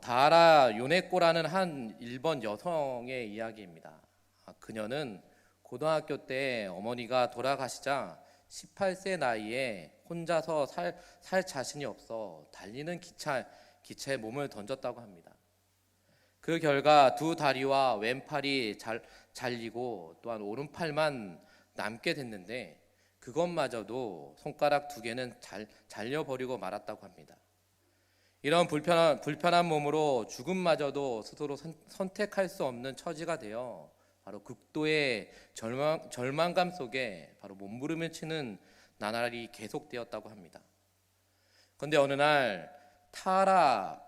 다하라 요네코라는 한 일본 여성의 이야기입니다. 그녀는 고등학교 때 어머니가 돌아가시자 18세 나이에 혼자서 살 자신이 없어 달리는 기차에 몸을 던졌다고 합니다. 그 결과 두 다리와 왼팔이 잘리고 또한 오른팔만 남게 됐는데 그것마저도 손가락 두 개는 잘려버리고 말았다고 합니다. 이런 불편한 몸으로 죽음마저도 스스로 선택할 수 없는 처지가 되어 바로 극도의 절망감 속에 바로 몸부림을 치는 나날이 계속되었다고 합니다. 그런데 어느 날 타라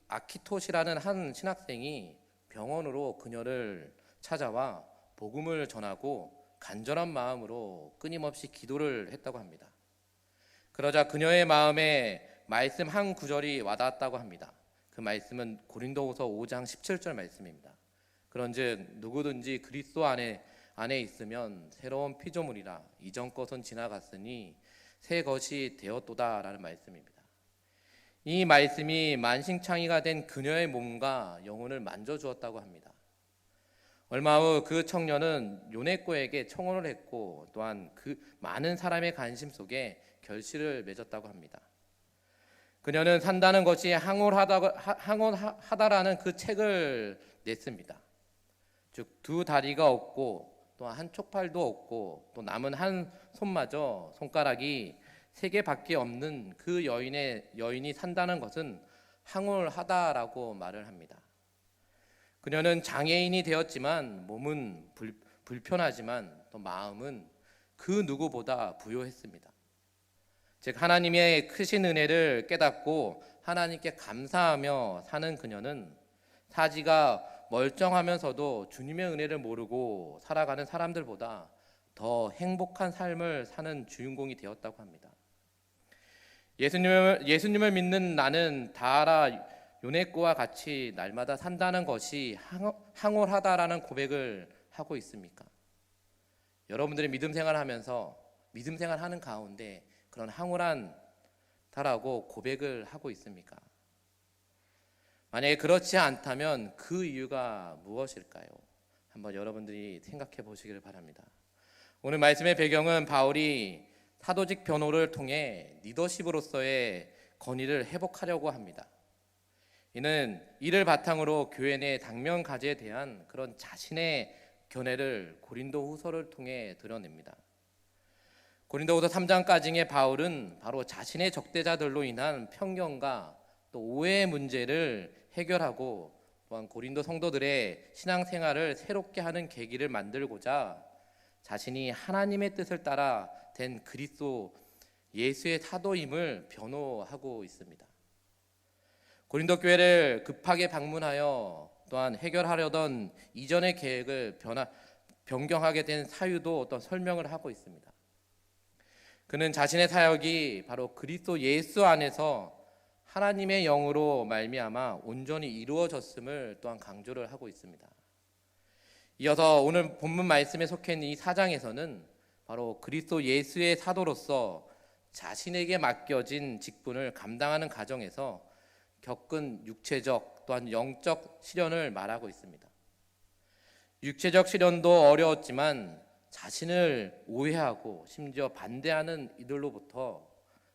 아키토시라는 한 신학생이 병원으로 그녀를 찾아와 복음을 전하고 간절한 마음으로 끊임없이 기도를 했다고 합니다. 그러자 그녀의 마음에 말씀 한 구절이 와닿았다고 합니다. 그 말씀은 고린도후서 5장 17절 말씀입니다. 그런즉 누구든지 그리스도 안에 있으면 새로운 피조물이라 이전 것은 지나갔으니 새 것이 되었도다라는 말씀입니다. 이 말씀이 만신창이가 된 그녀의 몸과 영혼을 만져주었다고 합니다. 얼마 후 그 청년은 요네코에게 청혼을 했고 또한 그 많은 사람의 관심 속에 결실을 맺었다고 합니다. 그녀는 산다는 것이 항홀하다라는 그 책을 냈습니다. 즉 두 다리가 없고 또한 한 촉팔도 없고 또 남은 한 손마저 손가락이 세 개밖에 없는 그 여인이 산다는 것은 항홀하다라고 말을 합니다. 그녀는 장애인이 되었지만 몸은 불편하지만 또 마음은 그 누구보다 부요했습니다. 즉 하나님의 크신 은혜를 깨닫고 하나님께 감사하며 사는 그녀는 사지가 멀쩡하면서도 주님의 은혜를 모르고 살아가는 사람들보다 더 행복한 삶을 사는 주인공이 되었다고 합니다. 예수님을 믿는 나는 다하라 요네코와 같이 날마다 산다는 것이 항홀하다라는 고백을 하고 있습니까? 여러분들이 믿음 생활하면서 믿음 생활하는 가운데 그런 항홀한다라고 고백을 하고 있습니까? 만약에 그렇지 않다면 그 이유가 무엇일까요? 한번 여러분들이 생각해 보시기를 바랍니다. 오늘 말씀의 배경은 바울이 사도직 변호를 통해 리더십으로서의 권위를 회복하려고 합니다. 이를 바탕으로 교회 내 당면 가지에 대한 그런 자신의 견해를 고린도후서를 통해 드러냅니다. 고린도후서 3장까지의 바울은 바로 자신의 적대자들로 인한 편견과 또 오해의 문제를 해결하고 또한 고린도 성도들의 신앙생활을 새롭게 하는 계기를 만들고자 자신이 하나님의 뜻을 따라 된 그리스도 예수의 사도임을 변호하고 있습니다. 고린도 교회를 급하게 방문하여 또한 해결하려던 이전의 계획을 변경하게 된 사유도 어떤 설명을 하고 있습니다. 그는 자신의 사역이 바로 그리스도 예수 안에서 하나님의 영으로 말미암아 온전히 이루어졌음을 또한 강조를 하고 있습니다. 이어서 오늘 본문 말씀에 속해 있는 이 4장에서는 바로 그리스도 예수의 사도로서 자신에게 맡겨진 직분을 감당하는 과정에서 겪은 육체적 또한 영적 시련을 말하고 있습니다. 육체적 시련도 어려웠지만 자신을 오해하고 심지어 반대하는 이들로부터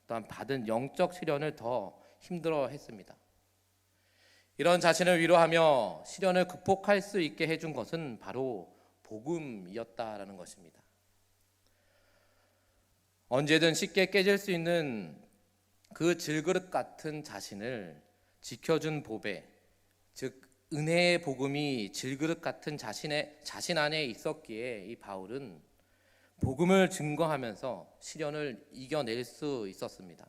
또한 받은 영적 시련을 더 힘들어했습니다. 이런 자신을 위로하며 시련을 극복할 수 있게 해준 것은 바로 복음이었다라는 것입니다. 언제든 쉽게 깨질 수 있는 그 질그릇 같은 자신을 지켜준 보배, 즉 은혜의 복음이 질그릇 같은 자신 안에 있었기에 이 바울은 복음을 증거하면서 시련을 이겨낼 수 있었습니다.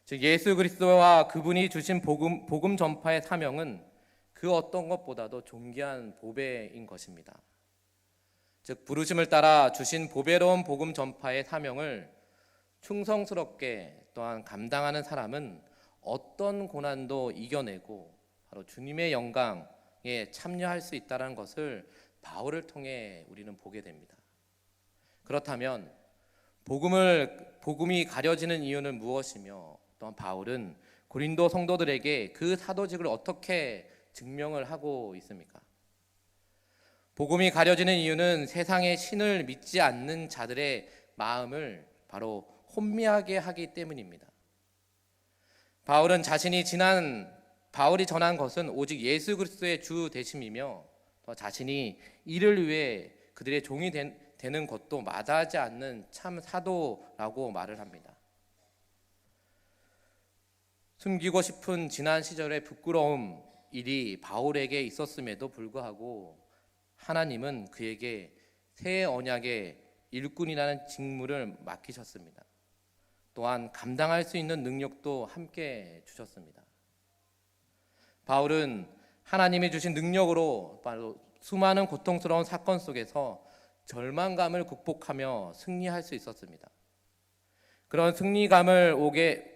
즉 예수 그리스도와 그분이 주신 복음 전파의 사명은 그 어떤 것보다도 존귀한 보배인 것입니다. 즉 부르심을 따라 주신 보배로운 복음 전파의 사명을 충성스럽게 또한 감당하는 사람은 어떤 고난도 이겨내고 바로 주님의 영광에 참여할 수 있다는 것을 바울을 통해 우리는 보게 됩니다. 그렇다면 복음이 가려지는 이유는 무엇이며 또한 바울은 고린도 성도들에게 그 사도직을 어떻게 증명을 하고 있습니까? 복음이 가려지는 이유는 세상의 신을 믿지 않는 자들의 마음을 바로 혼미하게 하기 때문입니다. 바울이 전한 것은 오직 예수 그리스도의 주 되심이며 또 자신이 이를 위해 그들의 종이 되는 것도 마다하지 않는 참 사도라고 말을 합니다. 숨기고 싶은 지난 시절의 부끄러움 일이 바울에게 있었음에도 불구하고 하나님은 그에게 새 언약의 일꾼이라는 직무를 맡기셨습니다. 또한 감당할 수 있는 능력도 함께 주셨습니다. 바울은 하나님이 주신 능력으로 바로 수많은 고통스러운 사건 속에서 절망감을 극복하며 승리할 수 있었습니다. 그런 승리감을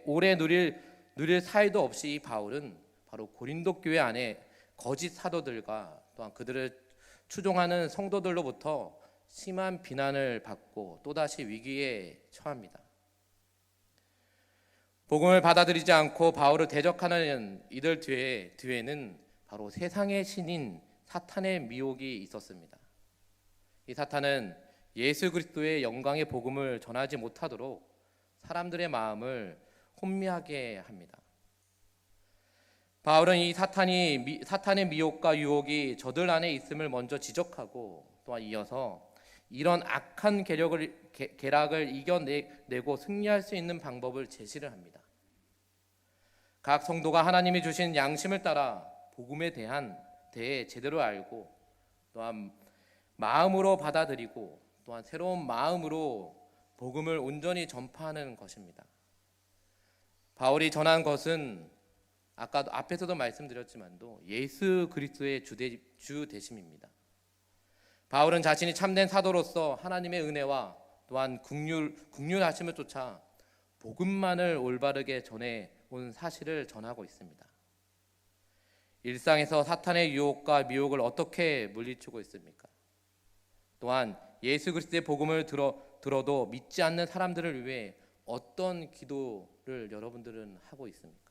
오래 누릴 사이도 없이 이 바울은 바로 고린도 교회 안에 거짓 사도들과 또한 그들을 추종하는 성도들로부터 심한 비난을 받고 또다시 위기에 처합니다. 복음을 받아들이지 않고 바울을 대적하는 이들 뒤에는 바로 세상의 신인 사탄의 미혹이 있었습니다. 이 사탄은 예수 그리스도의 영광의 복음을 전하지 못하도록 사람들의 마음을 혼미하게 합니다. 바울은 이 사탄의 미혹과 유혹이 저들 안에 있음을 먼저 지적하고 또한 이어서 이런 악한 계략을 이겨내고 승리할 수 있는 방법을 제시를 합니다. 각 성도가 하나님이 주신 양심을 따라 복음에 대해 제대로 알고 또한 마음으로 받아들이고 또한 새로운 마음으로 복음을 온전히 전파하는 것입니다. 바울이 전한 것은 아까도 앞에서도 말씀드렸지만도 예수 그리스도의 주 되심입니다. 바울은 자신이 참된 사도로서 하나님의 은혜와 또한 긍휼하심을 쫓아 복음만을 올바르게 전해 온 사실을 전하고 있습니다. 일상에서 사탄의 유혹과 미혹을 어떻게 물리치고 있습니까? 또한 예수 그리스도의 복음을 들어도 믿지 않는 사람들을 위해 어떤 기도를 여러분들은 하고 있습니까?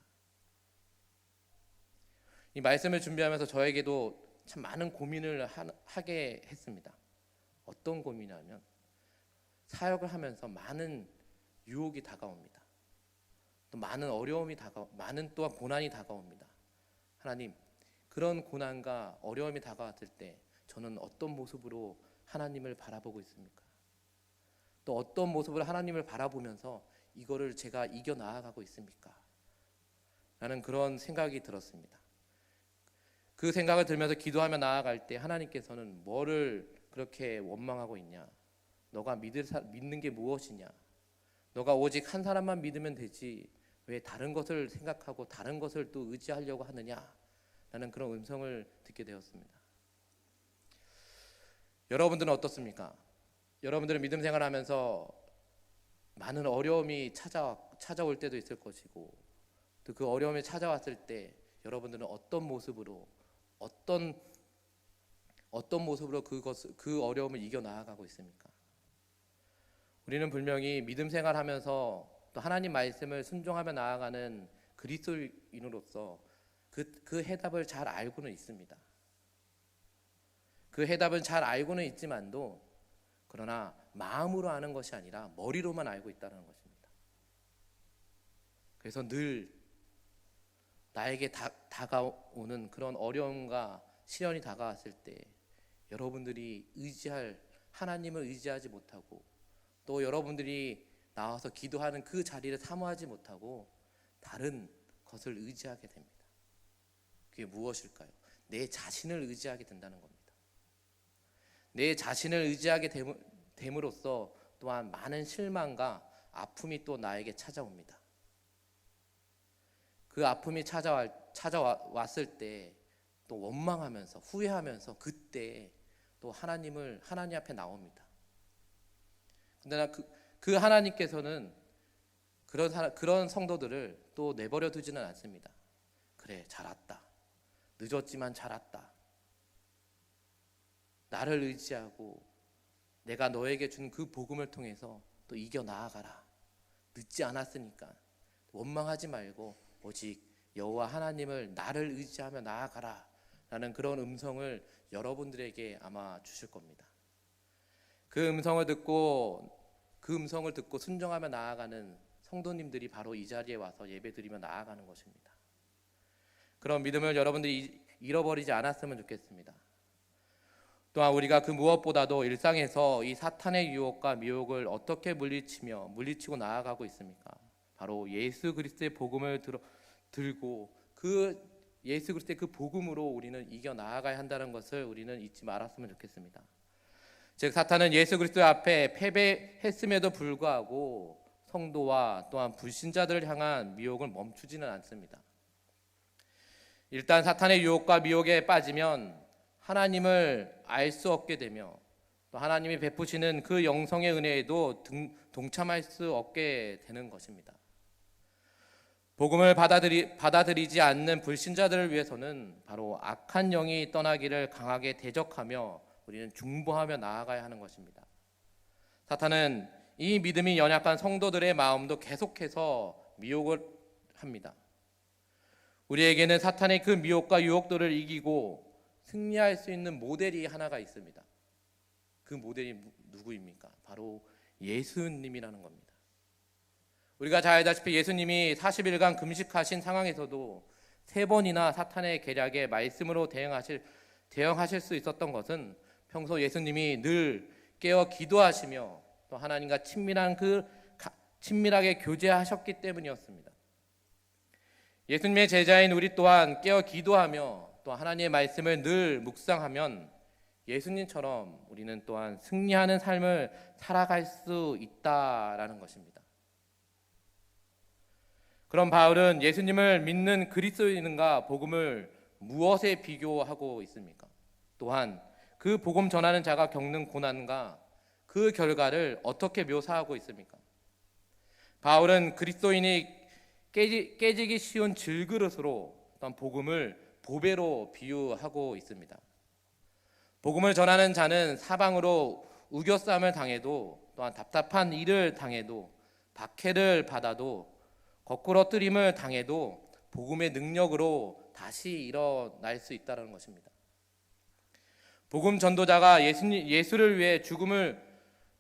이 말씀을 준비하면서 저에게도 참 많은 고민을 하게 했습니다. 어떤 고민이냐면 사역을 하면서 많은 유혹이 다가옵니다. 또 많은 어려움이 많은 또한 고난이 다가옵니다. 하나님, 그런 고난과 어려움이 다가왔을 때 저는 어떤 모습으로 하나님을 바라보고 있습니까? 또 어떤 모습으로 하나님을 바라보면서 이거를 제가 이겨 나아가고 있습니까? 라는 그런 생각이 들었습니다. 그 생각을 들면서 기도하며 나아갈 때 하나님께서는 뭐를 그렇게 원망하고 있냐? 너가 믿는 게 무엇이냐? 너가 오직 한 사람만 믿으면 되지 왜 다른 것을 생각하고 다른 것을 또 의지하려고 하느냐? 라는 그런 음성을 듣게 되었습니다. 여러분들은 어떻습니까? 여러분들은 믿음 생활하면서 많은 어려움이 찾아올 때도 있을 것이고 또 그 어려움이 찾아왔을 때 여러분들은 어떤 모습으로 그 어려움을 이겨 나아가고 있습니까? 우리는 분명히 믿음 생활하면서 또 하나님 말씀을 순종하며 나아가는 그리스도인으로서 그 해답을 잘 알고는 있습니다. 그 해답은 잘 알고는 있지만도 그러나 마음으로 아는 것이 아니라 머리로만 알고 있다는 것입니다. 그래서 늘 나에게 다가오는 그런 어려움과 시련이 다가왔을 때 여러분들이 하나님을 의지하지 못하고 또 여러분들이 나와서 기도하는 그 자리를 사모하지 못하고 다른 것을 의지하게 됩니다. 그게 무엇일까요? 내 자신을 의지하게 된다는 겁니다. 내 자신을 의지하게 됨으로써 또한 많은 실망과 아픔이 또 나에게 찾아옵니다. 그 아픔이 찾아왔을 때 또 원망하면서 후회하면서 그때 또 하나님 앞에 나옵니다. 근데 그 하나님께서는 그런 성도들을 또 내버려 두지는 않습니다. 그래, 잘 왔다. 늦었지만 잘 왔다. 나를 의지하고 내가 너에게 준 그 복음을 통해서 또 이겨 나아가라. 늦지 않았으니까 원망하지 말고 오직 여호와 하나님을 나를 의지하며 나아가라 라는 그런 음성을 여러분들에게 아마 주실 겁니다. 그 음성을 듣고 순종하며 나아가는 성도님들이 바로 이 자리에 와서 예배드리며 나아가는 것입니다. 그런 믿음을 여러분들이 잃어버리지 않았으면 좋겠습니다. 또한 우리가 그 무엇보다도 일상에서 이 사탄의 유혹과 미혹을 어떻게 물리치고 나아가고 있습니까? 바로 예수 그리스도의 복음을 들고 그 예수 그리스도의 그 복음으로 우리는 이겨 나아가야 한다는 것을 우리는 잊지 말았으면 좋겠습니다. 즉 사탄은 예수 그리스도 앞에 패배했음에도 불구하고 성도와 또한 불신자들을 향한 미혹을 멈추지는 않습니다. 일단 사탄의 유혹과 미혹에 빠지면 하나님을 알 수 없게 되며 또 하나님이 베푸시는 그 영성의 은혜에도 동참할 수 없게 되는 것입니다. 복음을 받아들이지 않는 불신자들을 위해서는 바로 악한 영이 떠나기를 강하게 대적하며 우리는 중보하며 나아가야 하는 것입니다. 사탄은 이 믿음이 연약한 성도들의 마음도 계속해서 미혹을 합니다. 우리에게는 사탄의 그 미혹과 유혹들을 이기고 승리할 수 있는 모델이 하나가 있습니다. 그 모델이 누구입니까? 바로 예수님이라는 겁니다. 우리가 잘 알다시피 예수님이 40일간 금식하신 상황에서도 3번이나 사탄의 계략에 말씀으로 대응하실 수 있었던 것은 평소 예수님이 늘 깨어 기도하시며 또 하나님과 친밀하게 교제하셨기 때문이었습니다. 예수님의 제자인 우리 또한 깨어 기도하며 또 하나님의 말씀을 늘 묵상하면 예수님처럼 우리는 또한 승리하는 삶을 살아갈 수 있다라는 것입니다. 그럼 바울은 예수님을 믿는 그리스도인과 복음을 무엇에 비교하고 있습니까? 또한 그 복음 전하는 자가 겪는 고난과 그 결과를 어떻게 묘사하고 있습니까? 바울은 그리스도인이 깨지기 쉬운 질그릇으로 또한 복음을 보배로 비유하고 있습니다. 복음을 전하는 자는 사방으로 우겨쌈을 당해도 또한 답답한 일을 당해도 박해를 받아도 거꾸러뜨림을 당해도 복음의 능력으로 다시 일어날 수 있다는 것입니다. 복음 전도자가 예수를 위해 죽음을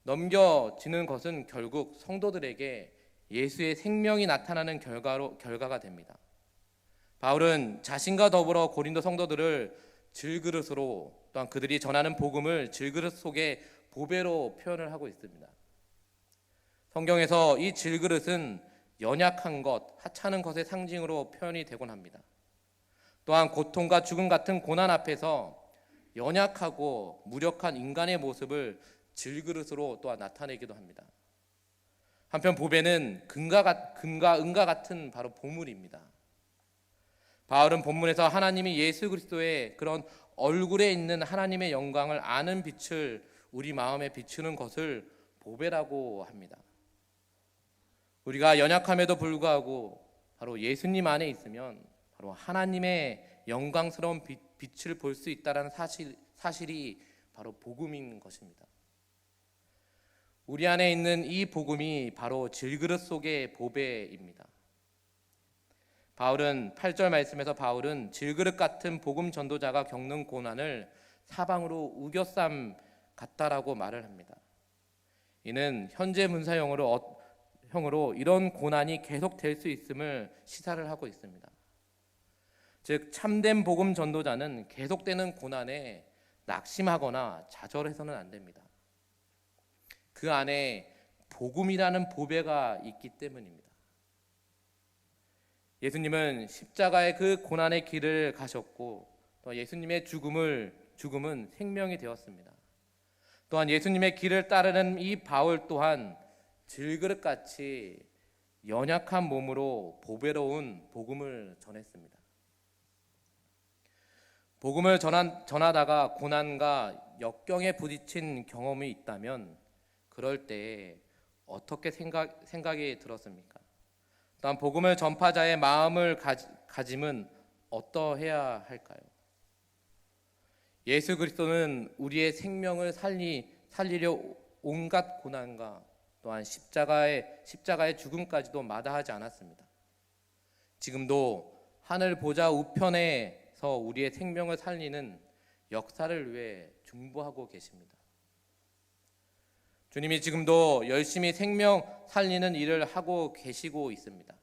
넘겨지는 것은 결국 성도들에게 예수의 생명이 나타나는 결과가 됩니다. 바울은 자신과 더불어 고린도 성도들을 질그릇으로 또한 그들이 전하는 복음을 질그릇 속에 보배로 표현을 하고 있습니다. 성경에서 이 질그릇은 연약한 것, 하찮은 것의 상징으로 표현이 되곤 합니다. 또한 고통과 죽음 같은 고난 앞에서 연약하고 무력한 인간의 모습을 질그릇으로 또한 나타내기도 합니다. 한편 보배는 금과 은과 같은 바로 보물입니다. 바울은 본문에서 하나님이 예수 그리스도의 그런 얼굴에 있는 하나님의 영광을 아는 빛을 우리 마음에 비추는 것을 보배라고 합니다. 우리가 연약함에도 불구하고 바로 예수님 안에 있으면 바로 하나님의 영광스러운 빛을 볼 수 있다는 사실이 바로 복음인 것입니다. 우리 안에 있는 이 복음이 바로 질그릇 속의 보배입니다. 바울은 8절 말씀에서 바울은 질그릇 같은 복음 전도자가 겪는 고난을 사방으로 우겨쌈 같다라고 말을 합니다. 이는 현재 문사형으로 이런 고난이 계속될 수 있음을 시사를 하고 있습니다. 즉 참된 복음 전도자는 계속되는 고난에 낙심하거나 좌절해서는 안 됩니다. 그 안에 복음이라는 보배가 있기 때문입니다. 예수님은 십자가의 그 고난의 길을 가셨고 또 예수님의 죽음은 생명이 되었습니다. 또한 예수님의 길을 따르는 이 바울 또한 질그릇같이 연약한 몸으로 보배로운 복음을 전했습니다. 복음을 전하다가 고난과 역경에 부딪힌 경험이 있다면 그럴 때 어떻게 생각이 들었습니까? 또한 복음을 전파자의 마음을 가짐은 어떠해야 할까요? 예수 그리스도는 우리의 생명을 살리려 온갖 고난과 또한 십자가의 죽음까지도 마다하지 않았습니다. 지금도 하늘 보좌 우편에서 우리의 생명을 살리는 역사를 위해 중보하고 계십니다. 주님이 지금도 열심히 생명 살리는 일을 하고 계시고 있습니다.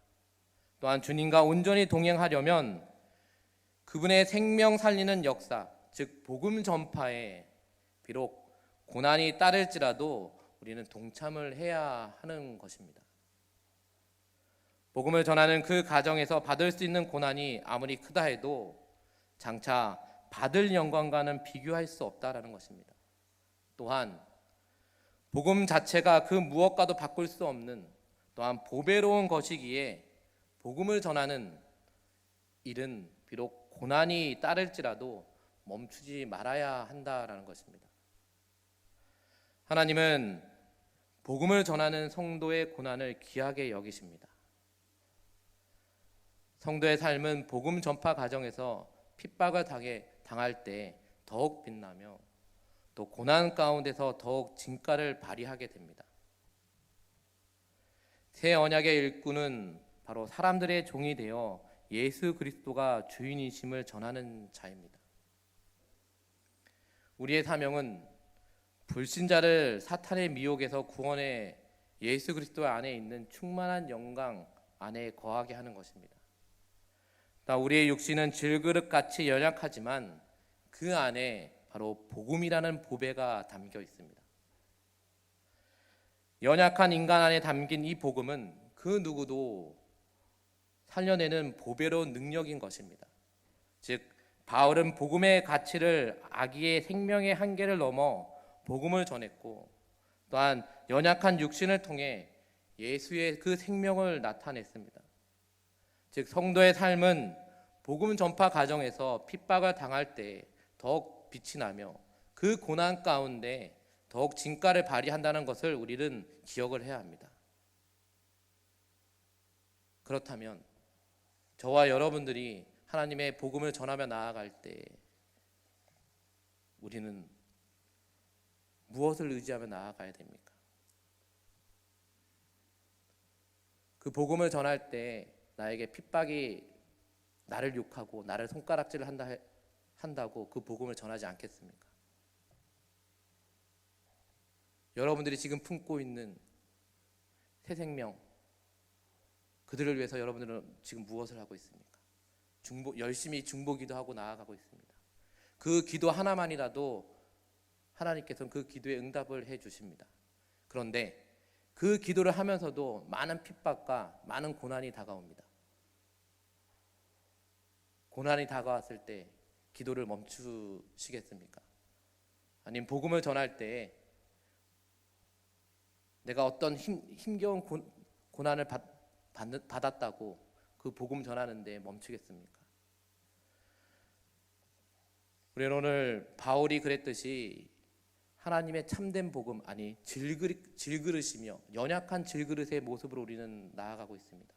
또한 주님과 온전히 동행하려면 그분의 생명 살리는 역사, 즉 복음 전파에 비록 고난이 따를지라도 우리는 동참을 해야 하는 것입니다. 복음을 전하는 그 과정에서 받을 수 있는 고난이 아무리 크다 해도 장차 받을 영광과는 비교할 수 없다라는 것입니다. 또한 복음 자체가 그 무엇과도 바꿀 수 없는 또한 보배로운 것이기에 복음을 전하는 일은 비록 고난이 따를지라도 멈추지 말아야 한다라는 것입니다. 하나님은 복음을 전하는 성도의 고난을 귀하게 여기십니다. 성도의 삶은 복음 전파 과정에서 핍박을 당할 때 더욱 빛나며 또 고난 가운데서 더욱 진가를 발휘하게 됩니다. 새 언약의 일꾼은 바로 사람들의 종이 되어 예수 그리스도가 주인이심을 전하는 자입니다. 우리의 사명은 불신자를 사탄의 미혹에서 구원해 예수 그리스도 안에 있는 충만한 영광 안에 거하게 하는 것입니다. 우리의 육신은 질그릇같이 연약하지만 그 안에 바로 복음이라는 보배가 담겨 있습니다. 연약한 인간 안에 담긴 이 복음은 그 누구도 살려내는 보배로운 능력인 것입니다. 즉 바울은 복음의 가치를 아기의 생명의 한계를 넘어 복음을 전했고 또한 연약한 육신을 통해 예수의 그 생명을 나타냈습니다. 즉 성도의 삶은 복음 전파 과정에서 핍박을 당할 때 더욱 빛이 나며 그 고난 가운데 더욱 진가를 발휘한다는 것을 우리는 기억을 해야 합니다. 그렇다면 저와 여러분들이 하나님의 복음을 전하며 나아갈 때 우리는 무엇을 의지하며 나아가야 됩니까? 그 복음을 전할 때 나에게 핍박이 나를 욕하고 나를 손가락질을 한다고 그 복음을 전하지 않겠습니까? 여러분들이 지금 품고 있는 새 생명, 그들을 위해서 여러분들은 지금 무엇을 하고 있습니까? 열심히 중보기도 하고 나아가고 있습니다. 그 기도 하나만이라도 하나님께서는 그 기도에 응답을 해 주십니다. 그런데 그 기도를 하면서도 많은 핍박과 많은 고난이 다가옵니다. 고난이 다가왔을 때 기도를 멈추시겠습니까? 아니면 복음을 전할 때 내가 어떤 힘겨운 고난을 받았다고 그 복음 전하는데 멈추겠습니까? 우리는 오늘 바울이 그랬듯이 하나님의 참된 복음, 아니 질그릇이며 연약한 질그릇의 모습으로 우리는 나아가고 있습니다.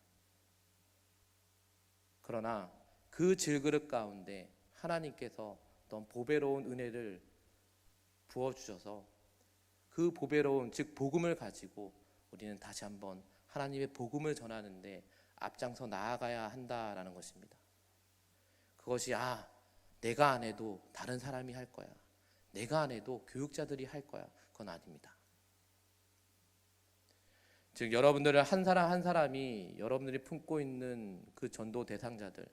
그러나 그 질그릇 가운데 하나님께서 어떤 보배로운 은혜를 부어주셔서 그 보배로운 즉 복음을 가지고 우리는 다시 한번 하나님의 복음을 전하는데 앞장서 나아가야 한다라는 것입니다. 그것이 내가 안 해도 다른 사람이 할 거야, 내가 안 해도 교육자들이 할 거야, 그건 아닙니다. 즉 여러분들은 한 사람 한 사람이 여러분들이 품고 있는 그 전도 대상자들,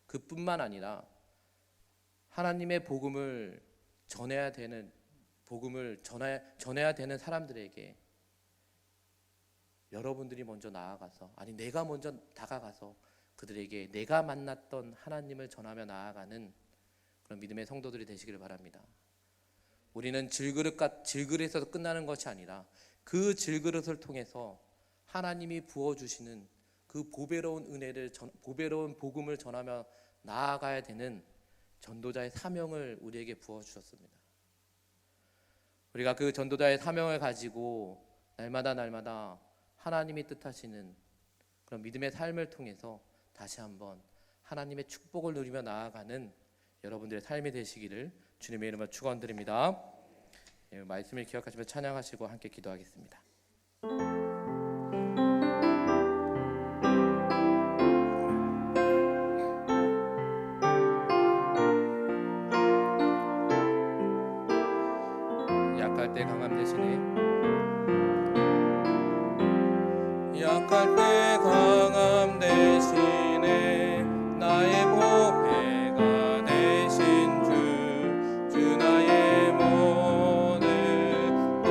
그뿐만 아니라 하나님의 복음을 전해야 되는 사람들에게 여러분들이 먼저 나아가서, 아니 내가 먼저 다가가서 그들에게 내가 만났던 하나님을 전하며 나아가는 그런 믿음의 성도들이 되시기를 바랍니다. 우리는 질그릇에서 끝나는 것이 아니라 그 질그릇을 통해서 하나님이 부어주시는 그 보배로운 은혜를, 보배로운 복음을 전하며 나아가야 되는 전도자의 사명을 우리에게 부어주셨습니다. 우리가 그 전도자의 사명을 가지고 날마다 하나님이 뜻하시는 그런 믿음의 삶을 통해서 다시 한번 하나님의 축복을 누리며 나아가는 여러분들의 삶이 되시기를 주님의 이름으로 축원드립니다. 말씀을 기억하시며 찬양하시고 함께 기도하겠습니다. 때 강함 되시네. 약할 때 강함 되시네. 나의 보배가 되신 주 나의 모든 것.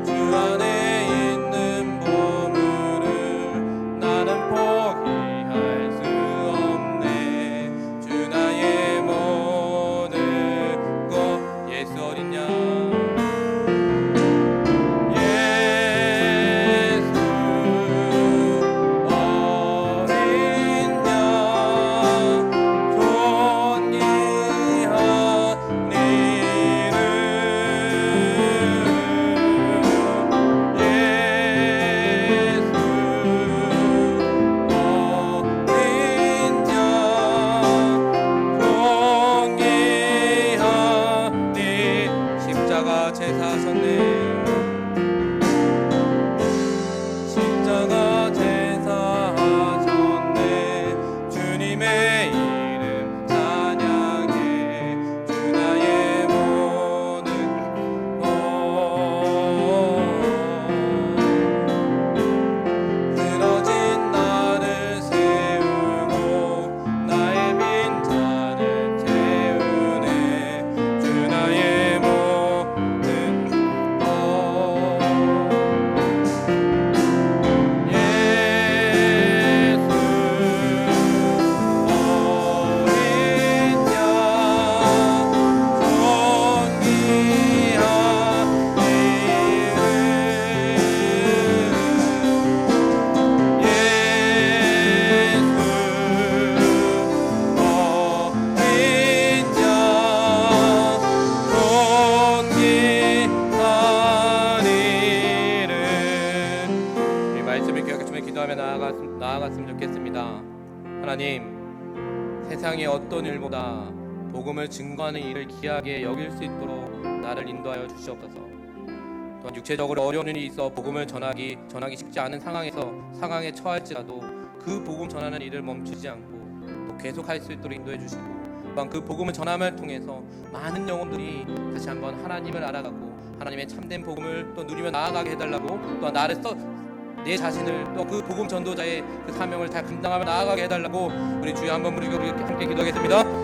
주 안에 있는 보물을 나는 포기할 수 없네. 주 나의 모든 것. 예수 어린 양, 제사하셨네. 십자가 제사하셨네. 주님의 이름 찬양해. 주 나의 모든 것. 쓰러진 나를 세우고 나의 빈잔을 채우네. 주 나의 나아갔으면 좋겠습니다. 하나님, 세상의 어떤 일보다 복음을 증거하는 일을 귀하게 여길 수 있도록 나를 인도하여 주시옵소서. 또한 육체적으로 어려운 일이 있어 복음을 전하기 쉽지 않은 상황에 처할지라도 그 복음 전하는 일을 멈추지 않고 또 계속할 수 있도록 인도해 주시고, 또한 그 복음을 전함을 통해서 많은 영혼들이 다시 한번 하나님을 알아가고 하나님의 참된 복음을 또 누리며 나아가게 해달라고, 또한 내 자신을 또 그 복음 전도자의 그 사명을 잘 감당하며 나아가게 해달라고 우리 주여 한번 부르고 함께 기도하겠습니다.